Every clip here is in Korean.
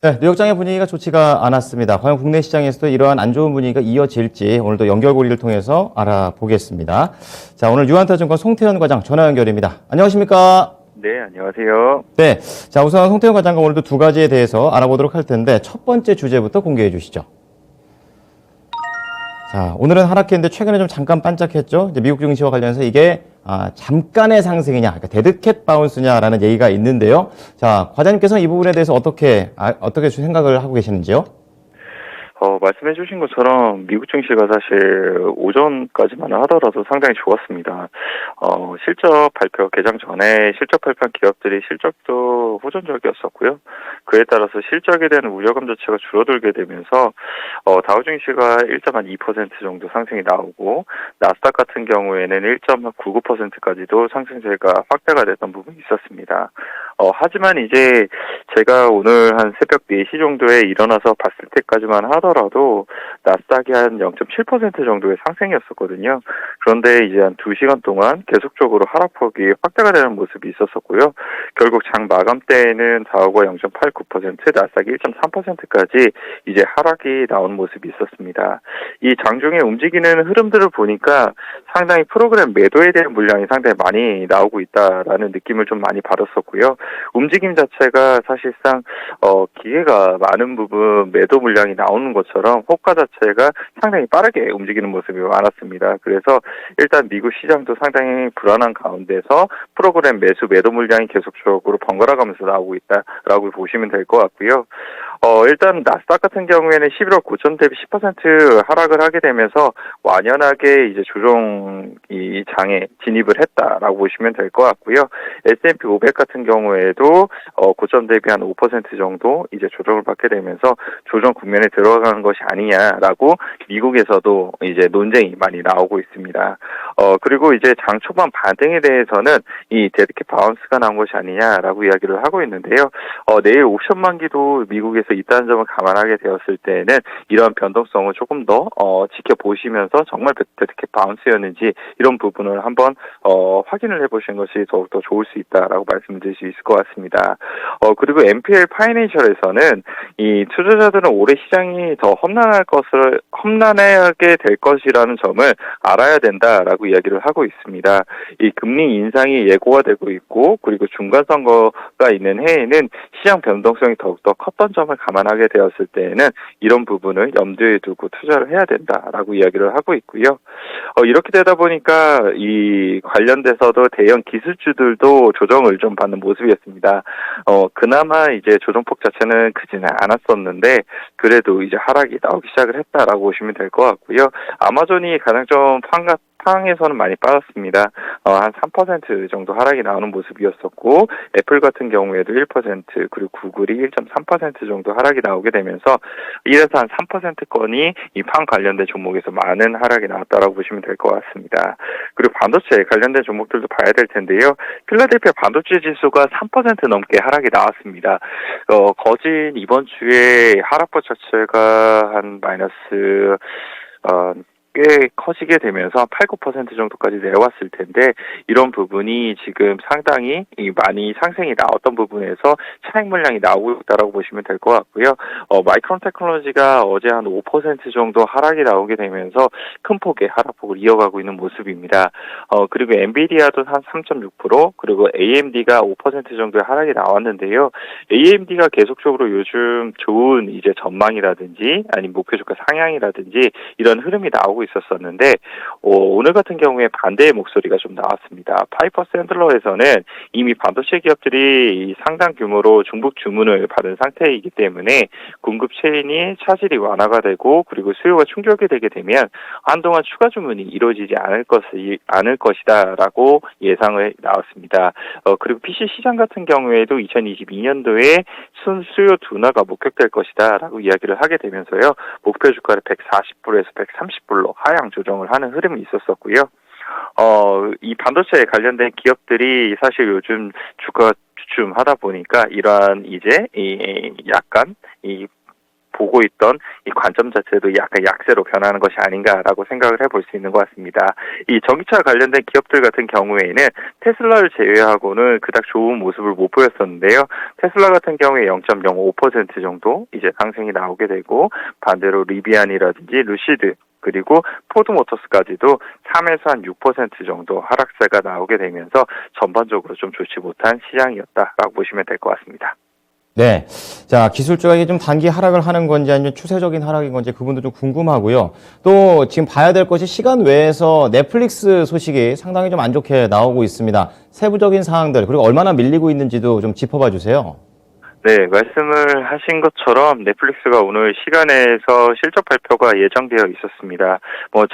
네, 뉴욕장의 분위기가 좋지가 않았습니다. 과연 국내 시장에서도 이러한 안 좋은 분위기가 이어질지 오늘도 연결고리를 통해서 알아보겠습니다. 자, 오늘 유한타증권 송태현 과장 전화 연결입니다. 안녕하십니까? 네, 안녕하세요. 네, 자, 우선 송태현 과장과 오늘도 두 가지에 대해서 알아보도록 할 텐데 첫 번째 주제부터 공개해 주시죠. 자, 오늘은 하락했는데 최근에 좀 잠깐 반짝했죠. 이제 미국 증시와 관련해서 이게 잠깐의 상승이냐, 그러니까 데드캣 바운스냐라는 얘기가 있는데요. 자, 과장님께서는 이 부분에 대해서 어떻게 생각을 하고 계시는지요? 말씀해 주신 것처럼 미국 증시가 사실 오전까지만 하더라도 상당히 좋았습니다. 실적 발표 개장 전에 실적 발표한 기업들이 실적도 호전적이었었고요. 그에 따라서 실적에 대한 우려감 자체가 줄어들게 되면서 다우 증시가 1.2% 정도 상승이 나오고 나스닥 같은 경우에는 1.99%까지도 상승세가 확대가 됐던 부분이 있었습니다. 하지만 이제 제가 오늘 한 새벽 4시 정도에 일어나서 봤을 때까지만 하더라도 나스닥이 한 0.7% 정도의 상승이었었거든요. 그런데 이제 한 2시간 동안 계속적으로 하락폭이 확대가 되는 모습이 있었었고요. 결국 장 마감 때에는 다우가 0.89%, 나스닥이 1.3%까지 이제 하락이 나온 모습이 있었습니다. 이 장중에 움직이는 흐름들을 보니까 상당히 프로그램 매도에 대한 물량이 상당히 많이 나오고 있다라는 느낌을 좀 많이 받았었고요. 움직임 자체가 사실상 기회가 많은 부분 매도 물량이 나오는 것처럼 호가 자체가 상당히 빠르게 움직이는 모습이 많았습니다. 그래서 일단 미국 시장도 상당히 불안한 가운데서 프로그램 매도 물량이 계속적으로 번갈아 가면서 나오고 있다라고 보시면 될 것 같고요. 일단 나스닥 같은 경우에는 11월 고점 대비 10% 하락을 하게 되면서 완연하게 이제 조정 이 장에 진입을 했다라고 보시면 될 것 같고요. S&P 500 같은 경우에도 고점 대비 한 5% 정도 이제 조정을 받게 되면서 조정 국면에 들어가는 것이 아니냐라고 미국에서도 이제 논쟁이 많이 나오고 있습니다. 그리고 이제 장 초반 반등에 대해서는 이 데드캣 바운스가 나온 것이 아니냐라고 이야기를 하고 있는데요. 내일 옵션 만기도 미국에서 있다는 점을 감안하게 되었을 때는 이런 변동성을 조금 더 지켜보시면서 정말 데드캣 바운스였는지 이런 부분을 한번 확인을 해보시는 것이 더욱더 좋을 수 있다라고 말씀드릴 수 있을 것 같습니다. 그리고 NPL 파이낸셜에서는 이 투자자들은 올해 시장이 더 험난하게 될 것이라는 점을 알아야 된다라고 이야기를 하고 있습니다. 이 금리 인상이 예고가 되고 있고 그리고 중간 선거가 있는 해에는 시장 변동성이 더욱더 컸던 점을 감안하게 되었을 때에는 이런 부분을 염두에 두고 투자를 해야 된다라고 이야기를 하고 있고요. 이렇게 되다 보니까 이 관련돼서도 대형 기술주들도 조정을 좀 받는 모습이었습니다. 그나마 이제 조정폭 자체는 크지는 않았었는데 그래도 이제 하락이 나오기 시작을 했다라고 보시면 될 것 같고요. 아마존이 가장 좀 상황에서는 많이 빠졌습니다. 한 3% 정도 하락이 나오는 모습이었었고 애플 같은 경우에도 1% 그리고 구글이 1.3% 정도 하락이 나오게 되면서 1에서 한 3%건이 이 판 관련된 종목에서 많은 하락이 나왔다라고 보시면 될 것 같습니다. 그리고 반도체 관련된 종목들도 봐야 될 텐데요. 필라델피아 반도체 지수가 3% 넘게 하락이 나왔습니다. 거진 이번 주에 하락폭 자체가 한 마이너스 꽤 커지게 되면서 8, 9% 정도까지 내려왔을 텐데 이런 부분이 지금 상당히 많이 상승이 나왔던 부분에서 차익 물량이 나오고 있다라고 보시면 될 것 같고요. 마이크론 테크놀로지가 어제 한 5% 정도 하락이 나오게 되면서 큰 폭의 하락폭을 이어가고 있는 모습입니다. 그리고 엔비디아도 한 3.6% 그리고 AMD가 5% 정도의 하락이 나왔는데요. AMD가 계속적으로 요즘 좋은 이제 전망이라든지 아니면 목표 주가 상향이라든지 이런 흐름이 나오고 있었었는데 오늘 같은 경우에 반대의 목소리가 좀 나왔습니다. 파이퍼 샌들러에서는 이미 반도체 기업들이 상당 규모로 중복 주문을 받은 상태이기 때문에 공급 체인이 차질이 완화가 되고 그리고 수요가 충족이 되게 되면 한동안 추가 주문이 이루어지지 않을 것이다라고 예상을 나왔습니다. 그리고 PC 시장 같은 경우에도 2022년도에 수요 둔화가 목격될 것이다라고 이야기를 하게 되면서요. 목표 주가를 140불에서 130불로 하향 조정을 하는 흐름이 있었었고요. 이 반도체에 관련된 기업들이 사실 요즘 주가가 주춤하다 보니까 이러한 이제 약간 보고 있던 이 관점 자체도 약간 약세로 변하는 것이 아닌가라고 생각을 해볼 수 있는 것 같습니다. 이 전기차 관련된 기업들 같은 경우에는 테슬라를 제외하고는 그닥 좋은 모습을 못 보였었는데요. 테슬라 같은 경우에 0.05% 정도 이제 상승이 나오게 되고 반대로 리비안이라든지 루시드 그리고 포드모터스까지도 3에서 한 6% 정도 하락세가 나오게 되면서 전반적으로 좀 좋지 못한 시장이었다라고 보시면 될 것 같습니다. 네. 자, 기술주가 이게 좀 단기 하락을 하는 건지 아니면 추세적인 하락인 건지 그분도 좀 궁금하고요. 또 지금 봐야 될 것이 시간 외에서 넷플릭스 소식이 상당히 좀 안 좋게 나오고 있습니다. 세부적인 사항들 그리고 얼마나 밀리고 있는지도 좀 짚어봐 주세요. 네, 말씀을 하신 것처럼 넷플릭스가 오늘 시간에서 실적 발표가 예정되어 있었습니다.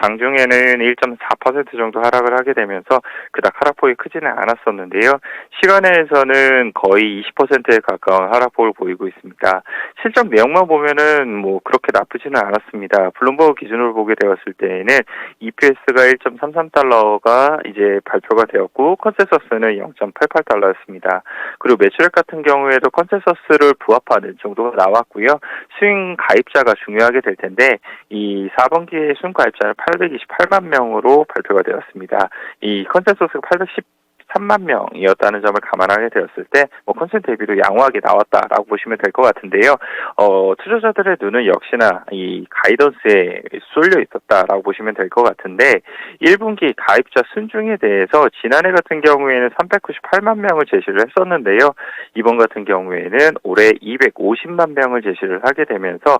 장중에는 1.4% 정도 하락을 하게 되면서 그닥 하락폭이 크지는 않았었는데요. 시간에서는 거의 20%에 가까운 하락폭을 보이고 있습니다. 실적 내용만 보면은 그렇게 나쁘지는 않았습니다. 블룸버그 기준으로 보게 되었을 때에는 EPS가 1.33달러가 이제 발표가 되었고 컨센서스는 0.88달러였습니다. 그리고 매출액 같은 경우에도 컨센서스를 부합하는 정도가 나왔고요. 수익 가입자가 중요하게 될 텐데 이 4분기에 수익 가입자는 828만 명으로 발표가 되었습니다. 이 컨센서스가 813만 명이었다는 점을 감안하게 되었을 때 컨센 대비로 양호하게 나왔다라고 보시면 될 것 같은데요. 투자자들의 눈은 역시나 이 가이던스에 쏠려 있었다라고 보시면 될 것 같은데 1분기 가입자 순증에 대해서 지난해 같은 경우에는 398만 명을 제시를 했었는데요. 이번 같은 경우에는 올해 250만 명을 제시를 하게 되면서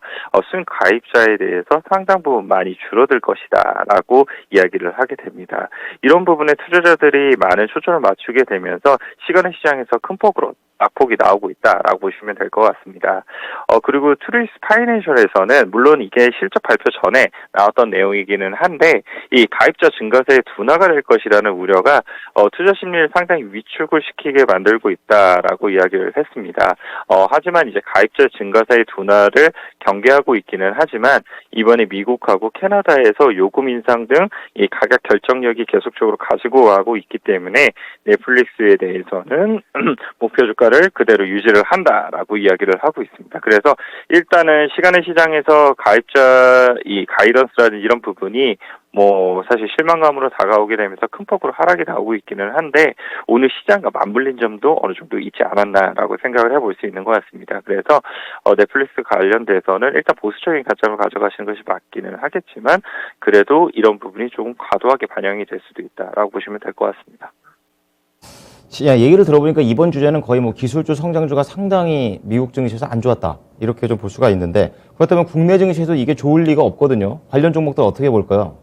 순 가입자에 대해서 상당 부분 많이 줄어들 것이다라고 이야기를 하게 됩니다. 이런 부분에 투자자들이 많은 초점을 맞추게 되면서 시간의 시장에서 큰 폭으로 낙폭이 나오고 있다라고 보시면 될 것 같습니다. 그리고 트루이스 파이낸셜에서는 물론 이게 실적 발표 전에 나왔던 내용이기는 한데 이 가입자 증가세의 둔화가 될 것이라는 우려가 투자 심리를 상당히 위축을 시키게 만들고 있다라고 이야기를 했습니다. 하지만 이제 가입자 증가세의 둔화를 경계하고 있기는 하지만 이번에 미국하고 캐나다에서 요금 인상 등 이 가격 결정력이 계속적으로 가지고 가고 있기 때문에 넷플릭스에 대해서는 목표 주가를 그대로 유지를 한다라고 이야기를 하고 있습니다. 그래서 일단은 시간의 시장에서 가입자 이 가이던스라는 이런 부분이 사실 실망감으로 다가오게 되면서 큰 폭으로 하락이 나오고 있기는 한데 오늘 시장과 맞물린 점도 어느 정도 있지 않았나라고 생각을 해볼 수 있는 것 같습니다. 그래서 넷플릭스 관련돼서는 일단 보수적인 관점을 가져가시는 것이 맞기는 하겠지만 그래도 이런 부분이 조금 과도하게 반영이 될 수도 있다라고 보시면 될 것 같습니다. 얘기를 들어보니까 이번 주제는 거의 기술주 성장주가 상당히 미국 증시에서 안 좋았다. 이렇게 좀 볼 수가 있는데 그렇다면 국내 증시에서 이게 좋을 리가 없거든요. 관련 종목들 어떻게 볼까요?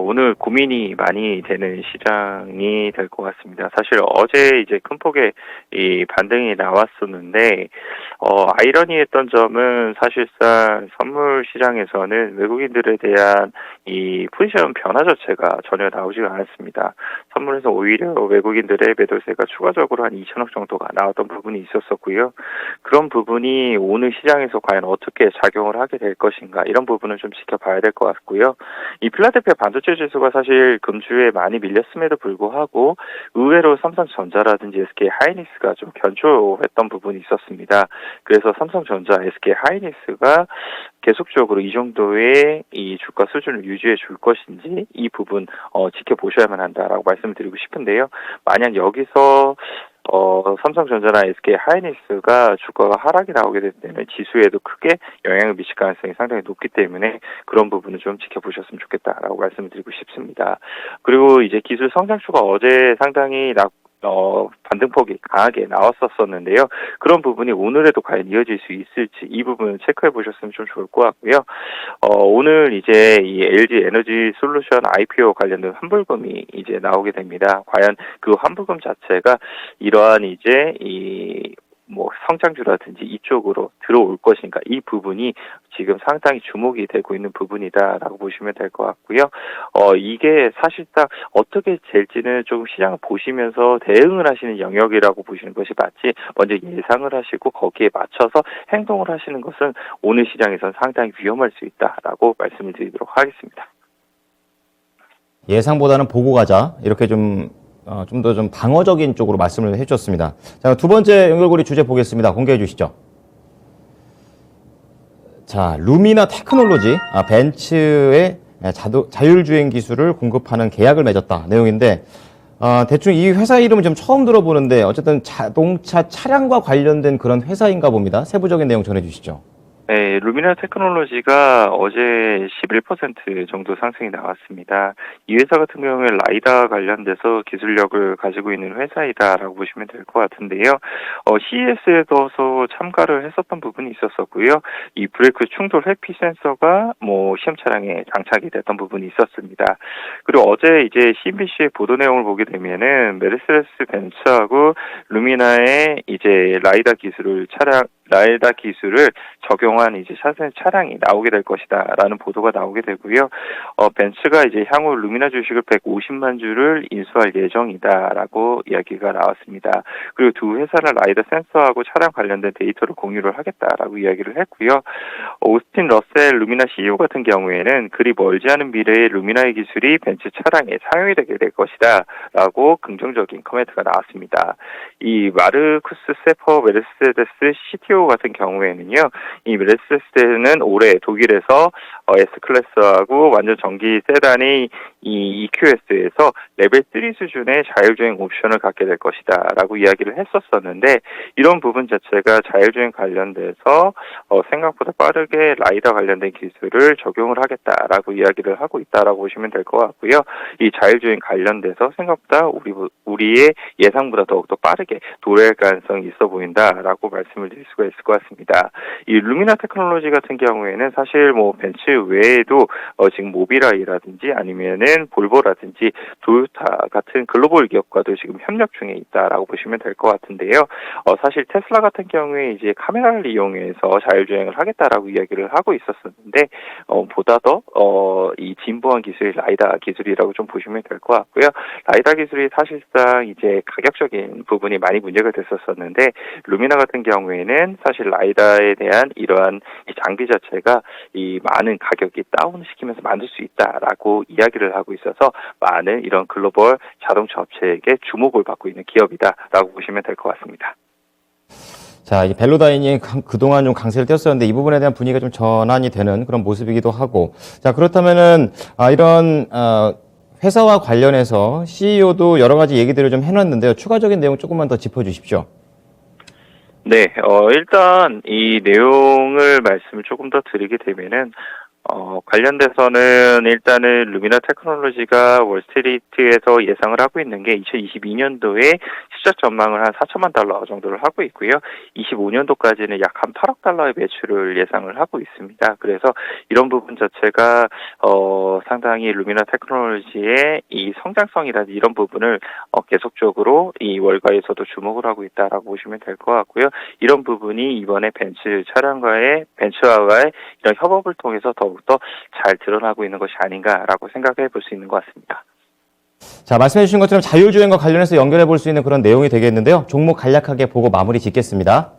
오늘 고민이 많이 되는 시장이 될 것 같습니다. 사실 어제 이제 큰 폭의 이 반등이 나왔었는데, 아이러니했던 점은 사실상 선물 시장에서는 외국인들에 대한 이 포지션 변화 자체가 전혀 나오지가 않았습니다. 선물에서 오히려 외국인들의 매도세가 추가적으로 한 2천억 정도가 나왔던 부분이 있었었고요. 그런 부분이 오늘 시장에서 과연 어떻게 작용을 하게 될 것인가 이런 부분은 좀 지켜봐야 될 것 같고요. 이 필라델피아 반도체 지수가 사실 금주에 많이 밀렸음에도 불구하고 의외로 삼성전자라든지 SK 하이닉스가 좀 견조했던 부분이 있었습니다. 그래서 삼성전자, SK 하이닉스가 계속적으로 이 정도의 이 주가 수준을 유지해 줄 것인지 이 부분 지켜보셔야만 한다라고 말씀을 드리고 싶은데요. 만약 여기서 삼성전자나 SK 하이닉스가 주가가 하락이 나오게 될 때는 지수에도 크게 영향을 미칠 가능성이 상당히 높기 때문에 그런 부분은 좀 지켜보셨으면 좋겠다라고 말씀을 드리고 싶습니다. 그리고 이제 기술 성장주가 어제 상당히 반등폭이 강하게 나왔었는데요. 그런 부분이 오늘에도 과연 이어질 수 있을지 이 부분 체크해 보셨으면 좀 좋을 것 같고요. 오늘 이제 이 LG 에너지 솔루션 IPO 관련된 환불금이 이제 나오게 됩니다. 과연 그 환불금 자체가 이러한 이제 성장주라든지 이쪽으로 들어올 것인가 이 부분이 지금 상당히 주목이 되고 있는 부분이다라고 보시면 될 것 같고요. 이게 사실상 어떻게 될지는 좀 시장을 보시면서 대응을 하시는 영역이라고 보시는 것이 맞지 먼저 예상을 하시고 거기에 맞춰서 행동을 하시는 것은 오늘 시장에서는 상당히 위험할 수 있다라고 말씀을 드리도록 하겠습니다. 예상보다는 보고 가자. 이렇게 좀 더 좀 방어적인 쪽으로 말씀을 해주셨습니다. 자, 두 번째 연결고리 주제 보겠습니다. 공개해 주시죠. 자, 루미나 테크놀로지, 벤츠의 자율주행 기술을 공급하는 계약을 맺었다 내용인데, 대충 이 회사 이름은 좀 처음 들어보는데 어쨌든 자동차 차량과 관련된 그런 회사인가 봅니다. 세부적인 내용 전해주시죠. 네, 루미나 테크놀로지가 어제 11% 정도 상승이 나왔습니다. 이 회사 같은 경우에 라이다 관련돼서 기술력을 가지고 있는 회사이다라고 보시면 될 것 같은데요. CES에서 참가를 했었던 부분이 있었었고요. 이 브레이크 충돌 회피 센서가 시험 차량에 장착이 됐던 부분이 있었습니다. 그리고 어제 이제 CNBC의 보도 내용을 보게 되면은 메르세데스 벤츠하고 루미나의 이제 라이다 기술을 적용한 이제 차세 차량이 나오게 될 것이다라는 보도가 나오게 되고요. 벤츠가 이제 향후 루미나 주식을 150만 주를 인수할 예정이다라고 이야기가 나왔습니다. 그리고 두 회사는 라이더 센서하고 차량 관련된 데이터를 공유를 하겠다라고 이야기를 했고요. 오스틴 러셀 루미나 CEO 같은 경우에는 그리 멀지 않은 미래에 루미나의 기술이 벤츠 차량에 사용이 되게 될 것이다라고 긍정적인 코멘트가 나왔습니다. 이 마르쿠스 세퍼 메르세데스 CTO 같은 경우에는요, 이 메르세데스는 올해 독일에서 S클래스하고 완전 전기 세단이 이 EQS에서 레벨 3 수준의 자율주행 옵션을 갖게 될 것이다라고 이야기를 했었었는데, 이런 부분 자체가 자율주행 관련돼서 생각보다 빠르게 라이더 관련된 기술을 적용을 하겠다라고 이야기를 하고 있다라고 보시면 될 것 같고요. 이 자율주행 관련돼서 생각보다 우리의 예상보다 더욱더 빠르게 도래할 가능성이 있어 보인다라고 말씀을 드릴 수가 있을 것 같습니다. 이 루미나 테크놀로지 같은 경우에는 사실 벤츠 외에도 지금 모비라이라든지 아니면은 볼보라든지 도요타 같은 글로벌 기업과도 지금 협력 중에 있다라고 보시면 될 것 같은데요. 사실 테슬라 같은 경우에 이제 카메라를 이용해서 자율주행을 하겠다라고 이야기를 하고 있었었는데, 보다 더 이 진보한 기술이 라이다 기술이라고 좀 보시면 될 것 같고요. 라이다 기술이 사실상 이제 가격적인 부분이 많이 문제가 됐었었는데, 루미나 같은 경우에는 사실 라이다에 대한 이러한 이 장비 자체가 이 많은 가격이 다운시키면서 만들 수 있다라고 이야기를 하고 있어서 많은 이런 글로벌 자동차 업체에게 주목을 받고 있는 기업이다라고 보시면 될 것 같습니다. 자, 이 벨로다인이 그동안 좀 강세를 띄었었는데 이 부분에 대한 분위기가 좀 전환이 되는 그런 모습이기도 하고, 자, 그렇다면은 이런 회사와 관련해서 CEO도 여러 가지 얘기들을 좀 해놨는데요. 추가적인 내용 조금만 더 짚어주십시오. 네, 일단 이 내용을 말씀을 조금 더 드리게 되면은, 관련돼서는 일단은 루미나 테크놀로지가 월스트리트에서 예상을 하고 있는 게 2022년도에 실적 전망을 한 4천만 달러 정도를 하고 있고요. 25년도까지는 약 한 8억 달러의 매출을 예상을 하고 있습니다. 그래서 이런 부분 자체가 상당히 루미나 테크놀로지의 이 성장성이라든지 이런 부분을 계속적으로 이 월가에서도 주목을 하고 있다라고 보시면 될 것 같고요. 이런 부분이 이번에 벤츠와의 이런 협업을 통해서 더욱더 잘 드러나고 있는 것이 아닌가라고 생각해 볼 수 있는 것 같습니다. 자, 말씀해 주신 것처럼 자율주행과 관련해서 연결해 볼 수 있는 그런 내용이 되겠는데요. 종목 간략하게 보고 마무리 짓겠습니다.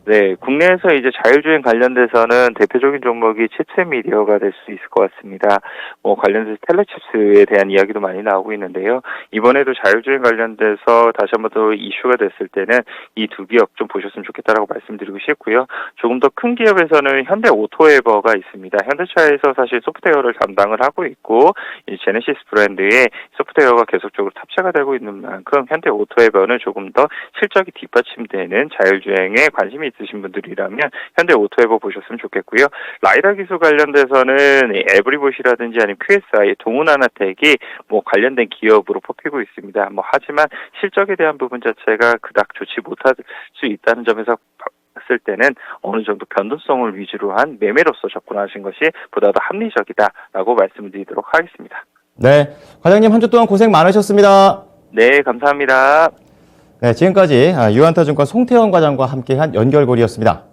네, 국내에서 이제 자율주행 관련돼서는 대표적인 종목이 칩셋 미디어가 될 수 있을 것 같습니다. 관련돼서 텔레칩스에 대한 이야기도 많이 나오고 있는데요. 이번에도 자율주행 관련돼서 다시 한번 더 이슈가 됐을 때는 이 두 기업 좀 보셨으면 좋겠다라고 말씀드리고 싶고요. 조금 더 큰 기업에서는 현대 오토에버가 있습니다. 현대차에서 사실 소프트웨어를 담당을 하고 있고, 이 제네시스 브랜드의 소프트웨어가 계속적으로 탑재가 되고 있는 만큼 현대 오토에버는 조금 더 실적이 뒷받침되는 자율주행에 관심이 있으신 분들이라면 현대 오토에버 보셨으면 좋겠고요. 라이다 기술 관련돼서는 에브리봇이라든지 아니면 QSI, 동훈하나텍이 관련된 기업으로 뽑히고 있습니다. 하지만 실적에 대한 부분 자체가 그닥 좋지 못할 수 있다는 점에서 봤을 때는 어느 정도 변동성을 위주로 한 매매로서 접근하신 것이 보다 더 합리적이다라고 말씀드리도록 하겠습니다. 네, 과장님 한 주 동안 고생 많으셨습니다. 네, 감사합니다. 네, 지금까지 유한타증권 송태원 과장과 함께한 연결고리였습니다.